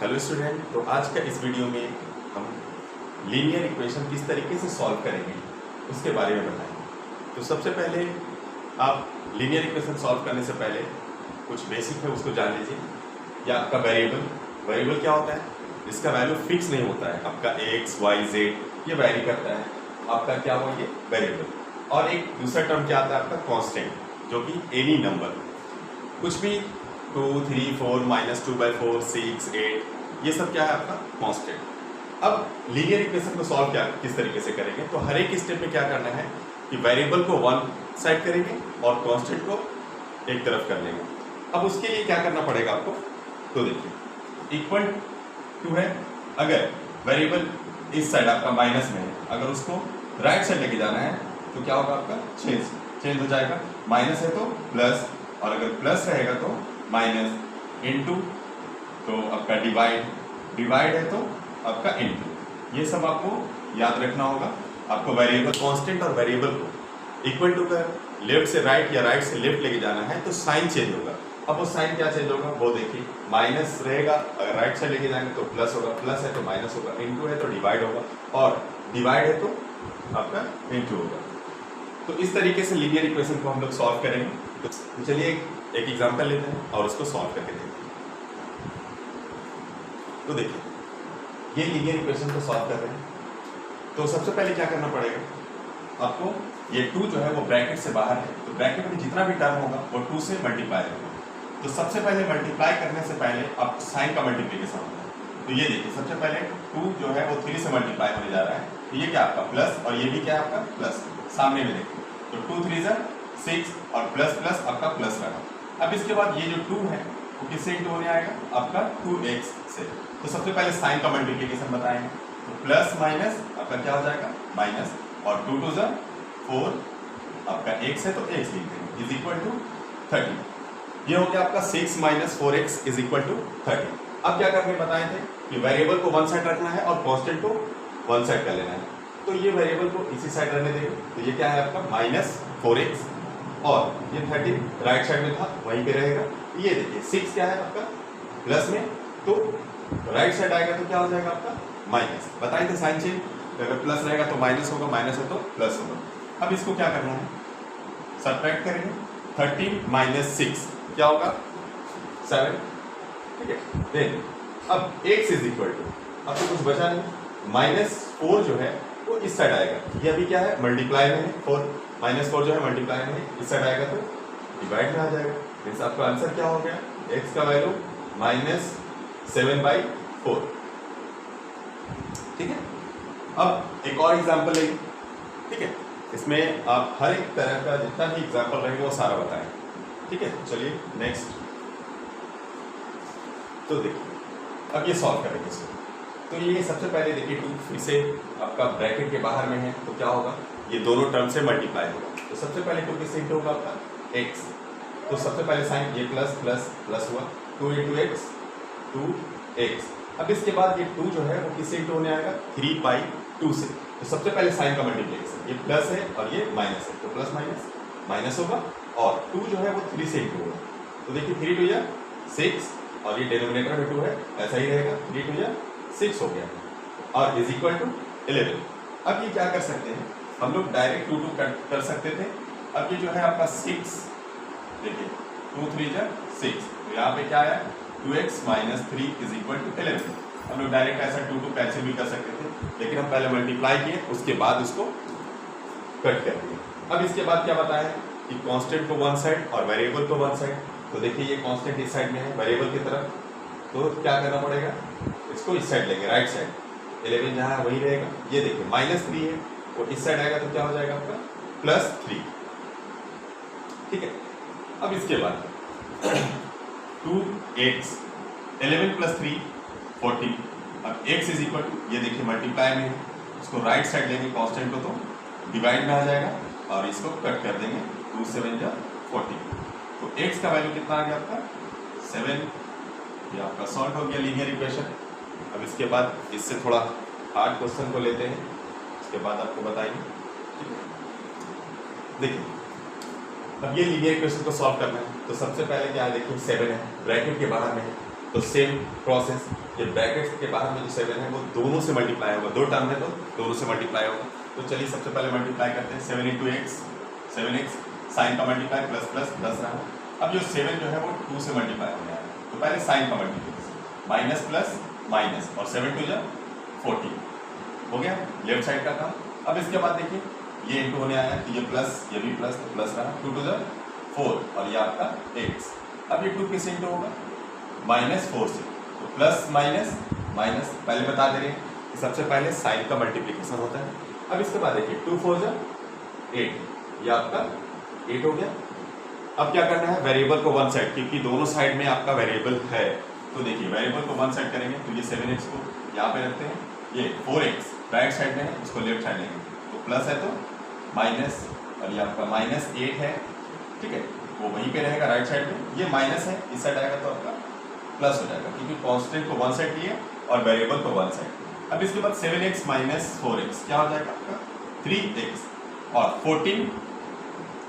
Hello student, तो आज का इस वीडियो में हम लीनियर इक्वेशन किस तरीके से सॉल्व करेंगे उसके बारे में बताएंगे। तो सबसे पहले आप लीनियर इक्वेशन सॉल्व करने से पहले कुछ बेसिक है उसको जान लीजिए। या आपका वेरिएबल क्या होता है, इसका वैल्यू फिक्स नहीं होता है। आपका एक्स वाई जेड ये वैरी करता है, आपका क्या हुआ ये वेरिएबल। और एक दूसरा टर्म क्या आता है आपका कांस्टेंट, जो कि एनी नंबर कुछ भी 2, 3, 4, -2/4, 6, 8 ये सब क्या है आपका कांस्टेंट। अब लीनियर इक्वेशन को सॉल्व क्या किस तरीके से करेंगे, तो हर एक स्टेप में क्या करना है कि वेरिएबल को वन साइड करेंगे और कांस्टेंट को एक तरफ कर लेंगे। अब उसके लिए क्या करना पड़ेगा आपको, तो देखिए इक्वल टू है, अगर वेरिएबल इस साइड आपका माइनस में है, अगर उसको राइट साइड लेके जाना है तो क्या होगा आपका चेंज हो जाएगा। माइनस है तो प्लस, और अगर प्लस रहेगा तो माइनस, इनटू तो आपका डिवाइड है तो आपका इनटू। ये सब आपको याद रखना होगा। आपको वेरिएबल कांस्टेंट और वेरिएबल को इक्वल टू कर लेफ्ट से राइट या राइट से लेफ्ट लेके जाना है तो साइन चेंज होगा। अब वो साइन क्या चेंज होगा वो देखिए, माइनस रहेगा अगर राइट साइड लेके जाएंगे तो प्लस होगा, प्लस है तो माइनस होगा, इनटू है तो डिवाइड होगा, और डिवाइड है तो आपका इनटू होगा। तो इस तरीके से लीनियर इक्वेशन को हम लोग सॉल्व करेंगे। तो चलिए एक एग्जांपल लेते हैं और उसको सॉल्व करके देखते हैं। तो देखिए ये लीनियर इक्वेशन को सॉल्व कर रहे हैं, तो सबसे पहले क्या करना पड़ेगा आपको, ये 2 जो है वो ब्रैकेट से बाहर है, तो ब्रैकेट में जितना भी टर्म होगा वो 2 से मल्टीप्लाई होगा। तो सबसे पहले मल्टीप्लाई करने से पहले आप साइन का मल्टीप्लिकेशन होता है। तो ये देखिए सबसे पहले 2 जो है वो 3 से मल्टीप्लाई होने जा रहा है, तो ये क्या आपका प्लस, और ये भी क्या है आपका प्लस, सामने में देखिए तो 2 3 6 और प्लस प्लस आपका प्लस रहा। अब इसके बाद ये जो 2 है वो किससे इंटू होने आएगा आपका 2x से। तो सबसे पहले साइन का मल्टीप्लिकेशन बताएंगे, तो प्लस माइनस आपका क्या हो जाएगा माइनस, और 2 2 4 आपका x है तो x लिख देंगे, इज इक्वल टू 30। ये हो गया आपका 6 - 4x इज इक्वल टू 30। अब क्या करने बताए थे कि वेरिएबल को वन साइड रखना है और कांस्टेंट को वन साइड कर लेना है। तो ये वेरिएबल को इसी साइड रहने देंगे, तो ये क्या है आपका -4x, और ये 30 राइट साइड में था वहीं पे रहेगा। ये देखिए 6 क्या है आपका प्लस में, तो राइट साइड आएगा तो क्या हो जाएगा आपका माइनस। बताए थे साइन चेंज, अगर प्लस रहेगा तो माइनस होगा, माइनस है तो प्लस होगा। अब इसको क्या करना है, सब्ट्रैक्ट करेंगे। 13 - 6 क्या होगा 7, ठीक है। देन अब x इज इक्वल टू, अब तो कुछ बचा नहीं, -4 जो है वो इस साइड आएगा, ये अभी क्या है मल्टीप्लाई में है, 4 -4 जो है मल्टीप्लाई में है, इस साइड आएगा तो डिवाइड में आ जाएगा। मीन्स आपका आंसर क्या हो गया, x का वैल्यू -7/4, ठीक है। अब एक और एग्जांपल लेंगे, ठीक है। इसमें आप हर एक तरह का जितना भी एग्जांपल रहेंगे वो सारा बताएं, ठीक है। चलिए नेक्स्ट, तो देखिए अब ये सॉल्व करेंगे इसको। तो ये सबसे पहले देखिए 2 फिर से आपका ब्रैकेट के बाहर में है, तो क्या होगा ये दोनों टर्म से मल्टीप्लाई होगा। तो सबसे पहले 2 किससे इंटू होगा आपका x, तो सबसे पहले साइन ये प्लस प्लस प्लस हुआ, 2 × x 2x। अब इसके बाद ये 2 जो है वो किससे इंटू होने आएगा 3/2 से। तो सबसे पहले साइन का मल्टीप्लिकेशन, ये प्लस है और ये माइनस है, तो प्लस माइनस माइनस होगा, और 2 जो है वो 3 से इंटू होगा। तो देखिए 3 2 6, और ये डिनोमिनेटर में 2 है ऐसा ही रहेगा, 3 2 6 हो गया, और इज इक्वल टू 11। अब ये क्या कर सकते हैं हम लोग, डायरेक्ट 2 2 कर सकते थे। अब ये जो है आपका 6, देखिए 2 3 6, तो यहाँ पे क्या है 2x - 3 इज इक्वल टू 11। हम लोग डायरेक्ट ऐसा 2 2 कैंसिल भी कर सकते थे, लेकिन हम पहले मल्टीप्लाई किए उसके बाद उसको कट कर दिए। अब इसके बाद क्या बताया कि कांस्टेंट को वन साइड और वेरिएबल को वन साइड। तो देखिए ये कांस्टेंट इस साइड में है वेरिएबल की तरफ, तो क्या करना पड़ेगा, इसको इस साइड लेंगे राइट साइड, 11 जहाँ है वही रहेगा। ये देखिए -3 है वो इस साइड आएगा तो क्या हो जाएगा आपका +3, ठीक है। अब इसके बाद 2x 11 + 3 14। अब x इज इक्वल टू, ये देखिए मल्टीप्लाई में है, इसको राइट साइड लेंगे कांस्टेंट को तो डिवाइड में आ जाएगा, और इसको कट कर देंगे 2 7 14। तो x का वैल्यू कितना आ गया आपका 7। ये आपका सॉल्व हो गया लीनियर इक्वेशन। अब इसके बाद इससे थोड़ा हार्ड क्वेश्चन को लेते हैं, उसके बाद आपको बताएंगे, ठीक है। देखिए अब ये लीनियर इक्वेशन को सॉल्व करना है, तो सबसे पहले क्या है देखिए 7 है ब्रैकेट के बाहर में है, तो सेम प्रोसेस, ये ब्रैकेट्स के बाहर में जो 7 है वो दोनों से मल्टीप्लाई होगा, दो टर्म है तो दोनों से मल्टीप्लाई होगा। तो चलिए सबसे पहले मल्टीप्लाई करते हैं, 7 इंटू एक्स 7x, साइन का मल्टीप्लाई प्लस प्लस प्लस रहा। अब जो 7 जो है वो 2 से मल्टीप्लाई हो गया है, तो पहले साइन का मल्टीप्लिकेशन माइनस प्लस माइनस और 7 टू जा 14 हो गया लेफ्ट साइड का काम। अब इसके बाद देखिए ये इंटू होने आया तो ये प्लस, ये भी प्लस, तो प्लस रहा 2 टू जा 4 और ये आपका x। अब ये 2 किससे इंटू होगा, -4 से, तो प्लस माइनस माइनस, पहले बता दे रहे हैं कि सबसे पहले साइन का मल्टीप्लिकेशन होता है। अब इसके बाद देखिए 2 4 जा 8, ये आपका 8 हो गया। अब क्या करना है, वेरिएबल को वन साइड, क्योंकि दोनों साइड में आपका वेरिएबल है, तो देखिए वेरिएबल को वन साइड करेंगे तो ये 7x को यहाँ पे रखते हैं, ये 4x राइट साइड में है, इसको लेफ्ट साइड लेंगे तो प्लस है तो माइनस, और ये आपका -8 है, ठीक है, वो वहीं पे रहेगा राइट साइड में, ये माइनस है, इस साइड आएगा तो आपका प्लस हो जाएगा, क्योंकि कांस्टेंट को वन साइड लिए और वेरिएबल को वन साइड। अब इसके बाद 7x माइनस 4x क्या हो जाएगा आपका 3x, और 14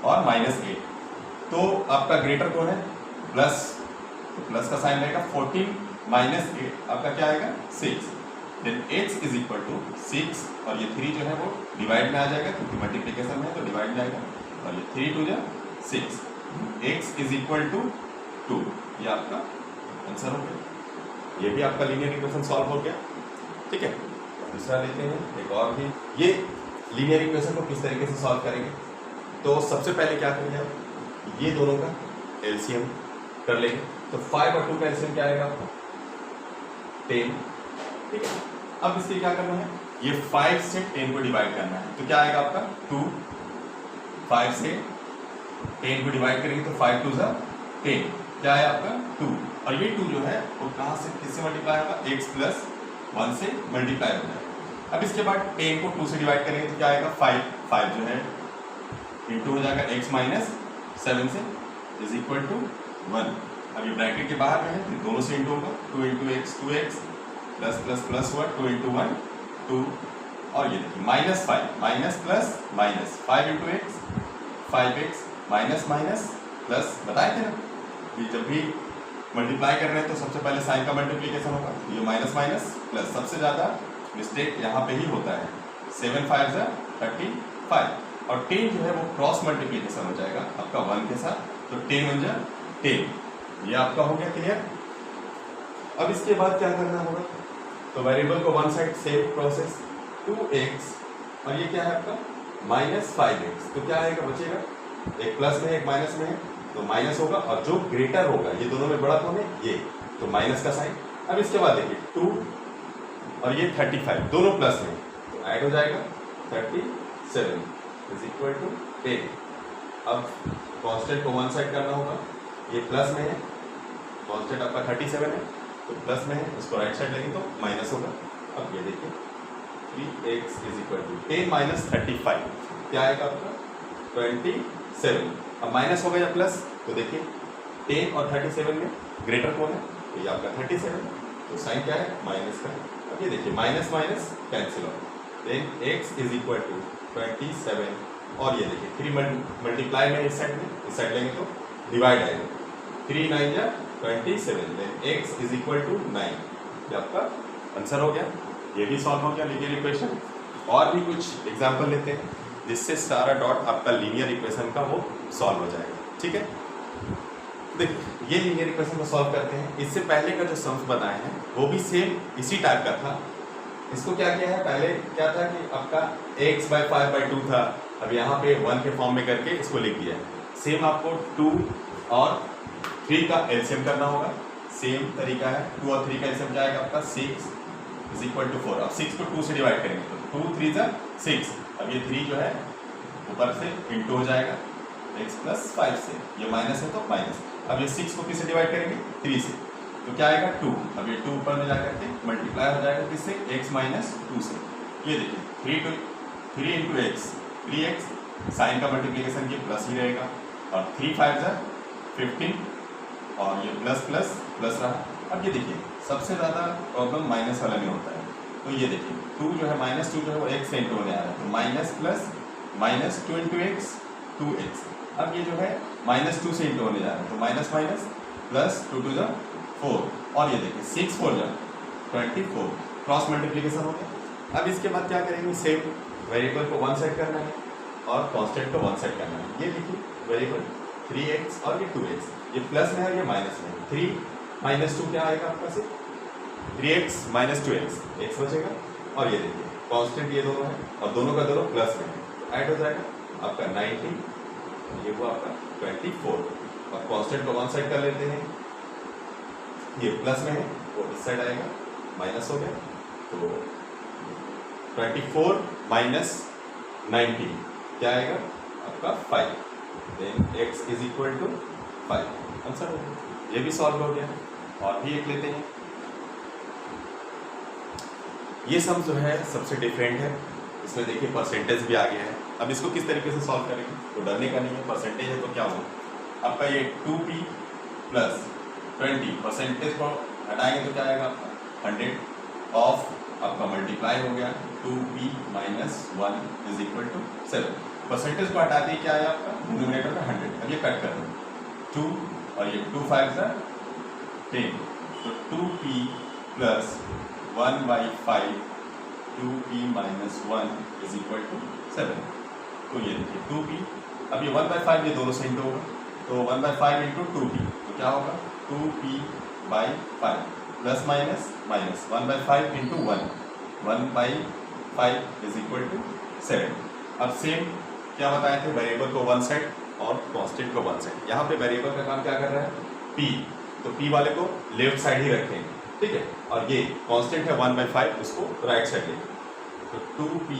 और -8, तो आपका ग्रेटर कौन है, प्लस, तो प्लस का साइन रहेगा, 14 माइनस 8 आपका क्या आएगा 6, then x is equal to 6, और ये 3 जो है वो डिवाइड में आ जाएगा, क्योंकि मल्टीप्लिकेशन में है तो डिवाइड में आएगा, और ये 3 टू जा 6, x इज इक्वल टू 2, ये आपका आंसर हो गया। ये भी आपका लीनियर इक्वेशन सॉल्व हो गया, ठीक है। दूसरा लेते हैं एक और भी, ये लीनियर इक्वेशन को किस तरीके से सॉल्व करेंगे, तो सबसे पहले क्या करेंगे आप, ये दोनों का एलसीएम कर लेंगे, तो 5 और 2 का एलसीएम क्या आएगा आपका 10, ठीक है। अब इसके क्या करना है, ये 5 से 10 को डिवाइड करना है, तो क्या आएगा आपका 2, 5 से 10 को डिवाइड करेंगे तो 5 2 जा 10, क्या है आपका 2, और ये 2 जो है वो कहाँ से किससे मल्टीप्लाई होगा, x प्लस 1 से मल्टीप्लाई हो जाएगा। अब इसके बाद 10 को 2 से डिवाइड करेंगे तो क्या आएगा 5 जो है इंटू हो जाएगा x माइनस 7 से इज इक्वल टू 1। अब ये ब्रैकेट के बाहर में है तो दोनों से इंटू होगा, 2 into x 2x plus plus plus हुआ 2 इंटू 1 2, और ये देखिए -5 minus plus minus 5 into x 5x minus minus plus, बताए थे ना ये जब भी मल्टीप्लाई कर रहे हैं तो सबसे पहले साइन का मल्टीप्लिकेशन होगा, ये माइनस माइनस प्लस, सबसे ज़्यादा मिस्टेक यहाँ पे ही होता है, 7 5 जा 35, और 10 जो है वो क्रॉस मल्टीप्लिकेशन हो जाएगा आपका 1 के साथ, तो 10 1 जा 10, ये आपका हो गया क्लियर। अब इसके बाद क्या करना होगा, तो वेरिएबल को one side same process 2x, और ये क्या है आपका -5x, तो क्या आएगा बचेगा, एक प्लस में है एक माइनस में है, तो माइनस होगा, और जो ग्रेटर होगा ये दोनों में बड़ा कौन है ये, तो माइनस का साइन। अब इसके बाद देखिए 2 और ये 35 दोनों प्लस में, तो ऐड हो जाएगा 37 इज इक्वल टू 10। अब कांस्टेंट को वन साइड करना होगा, ये प्लस में है, कांस्टेंट आपका 37 है तो प्लस में है, इसको राइट साइड लेंगे तो माइनस होगा। अब ये देखिए 3x is equal to 10 minus 35 क्या आएगा आपका 27। अब माइनस हो गया प्लस, तो देखिए 10 और 37 में ग्रेटर कौन है, तो ये आपका 37, तो साइन क्या है माइनस का। अब ये देखिए माइनस माइनस कैंसिल हो, then x is equal to 27, और ये देखिए 3 मल्टीप्लाई में इस साइड लेंगे तो डिवाइड आएगा, 3 9 जा 27, then x is equal to 9, ये आपका आंसर हो गया। ये भी सॉल्व हो गया लीनियर इक्वेशन। और भी कुछ एग्जाम्पल लेते हैं जिससे सारा डॉट आपका लीनियर इक्वेशन का वो सॉल्व हो जाएगा, ठीक है। देखिए ये लीनियर इक्वेशन को सॉल्व करते हैं, इससे पहले का जो सम्स बनाए हैं वो भी सेम इसी टाइप का था। इसको क्या किया है, पहले क्या था कि आपका x/5/2 था, अब यहाँ पे 1 के फॉर्म में करके इसको लिख दिया है। सेम आपको 2 और 3 का एलसीएम करना होगा, सेम तरीका है। 2 और 3 का एलसीएम क्या आएगा आपका 6 इज इक्वल टू 4। अब 6 को 2 से डिवाइड करेंगे तो 2 3 जा 6, अब ये 3 जो है ऊपर से इंटू हो जाएगा x प्लस 5 से, ये माइनस है तो माइनस। अब ये 6 को किससे डिवाइड करेंगे 3 से, तो क्या आएगा 2, अब ये 2 ऊपर में जाकर के मल्टीप्लाई हो जाएगा किससे x माइनस 2 से। ये देखिए 3 इंटू एक्स 3x, साइन का मल्टीप्लिकेशन ये प्लस ही रहेगा, और 3 5 जा 15, और ये प्लस प्लस प्लस रहा। अब ये देखिए सबसे ज़्यादा प्रॉब्लम माइनस वाला में होता है, तो ये देखिए 2 जो है -2 जो है वो x से इंटू होने आ रहा है, तो minus plus minus 2 into x 2x। अब ये जो है -2 से इंटू होने जा रहा है, तो माइनस माइनस प्लस 2 2 जा 4, और ये देखिए 6 4 जा 24, क्रॉस मल्टीप्लीकेशन हो गया। अब इसके बाद क्या करेंगे, सेम वेरिएबल को 1 सेट करना है और कांस्टेंट को 1 सेट करना है। ये देखिए वेरिएबल 3x और ये 2x, ये प्लस में है और ये माइनस में है। 3 - 2 क्या आएगा आपका से 3x - 2x, x बचेगा। और ये देखिए कांस्टेंट ये दोनों है और दोनों का दोनों प्लस में है, तो ऐड हो जाएगा आपका 19, ये हुआ आपका 24 और कांस्टेंट को 1 साइड कर लेते हैं, ये प्लस में है वो इस साइड आएगा, माइनस हो गया। तो 24 - 19 क्या आएगा आपका 5, देन x = 5, आंसर हो गया। ये भी सॉल्व हो गया। और भी एक लेते हैं, ये सम जो है सबसे डिफरेंट है, इसमें देखिए परसेंटेज भी आ गया है। अब इसको किस तरीके से सॉल्व करेंगे, तो डरने का नहीं है, परसेंटेज है तो क्या होगा आपका ये 2p + 20, परसेंटेज को हटाएंगे तो क्या आएगा आपका 100 ऑफ आपका मल्टीप्लाई हो गया 2p - 1 = 7। परसेंटेज को हटा दिए क्या है आपका डिनोमिनेटर में 100। अब ये कट कर दें 2 और ये 2 5 10, तो 2p + 1/5 2p - 1 = 7। तो ये देखिए 2p, अब ये 1/5 ये दोनों से इंटू होगा, तो 1/5 × 2p, तो क्या होगा 2p/5 प्लस माइनस माइनस 1/5 × 1, 1/5 = 7। अब सेम क्या बताए थे, वेरिएबल को 1 सेट और कांस्टेंट को 1 सेट। यहाँ पे वेरिएबल का काम क्या कर रहा है p, तो p वाले को लेफ्ट साइड ही रखेंगे, ठीक है। और ये कांस्टेंट है 1/5, उसको राइट साइड लेंगे, तो 2p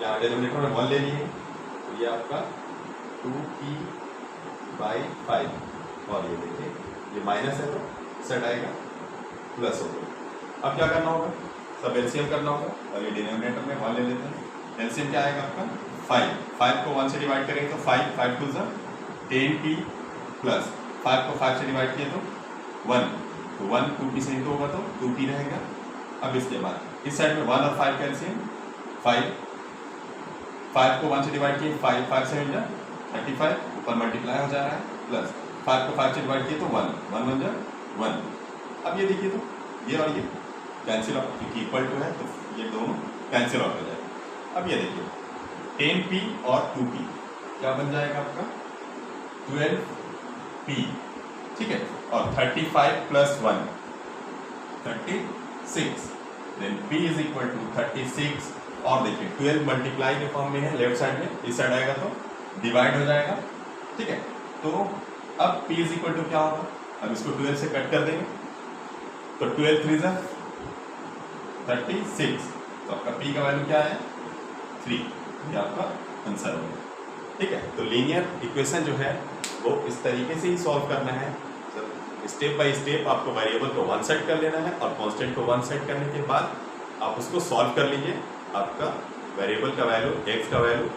यहाँ डिनोमिनेटर में 1 ले लिए, तो ये आपका 2p/5 और ये देखिए ये माइनस है तो सेट आएगा प्लस होगा। अब क्या करना होगा, सब एलसीएम करना होगा और ये डिनोमिनेटर में 1 ले लेते हैं। एलसीएम क्या आएगा आपका 5 को 1 से डिवाइड करेंगे तो 5 2 10p प्लस 5 को 5 से डिवाइड किए तो 1, तो 1 2p से इंटू होगा तो 2p रहेगा। अब इसके बाद इस साइड में 1 और 5 का एलसीएम 5 को 1 से डिवाइड किए 5 से 35, ऊपर मल्टीप्लाई हो जा रहा है, प्लस 5 को 5 से डिवाइड किए तो 1 1 1। अब ये देखिए तो ये और ये कैंसिल आउट, क्योंकि इक्वल टू है तो ये दोनों कैंसिल आउट हो जाएगा। अब ये देखिए 10p और 2p क्या बन जाएगा आपका 12p, ठीक है। और 35 + 1 36, देन p = 36। और देखिए 12 मल्टीप्लाई के फॉर्म में है लेफ्ट साइड में, इस साइड आएगा तो डिवाइड हो जाएगा, ठीक है। तो अब p = क्या होगा, अब इसको 12 से कट कर देंगे तो 12 3 36, तो आपका p का वैल्यू क्या है 3, ये आपका आंसर होगा, ठीक है। तो लीनियर इक्वेशन जो है वो इस तरीके से ही सॉल्व करना है, स्टेप बाय स्टेप आपको वेरिएबल को 1 सेट कर लेना है और कांस्टेंट को 1 सेट करने के बाद आप उसको सॉल्व कर लीजिए, आपका वेरिएबल का वैल्यू x का वैल्यू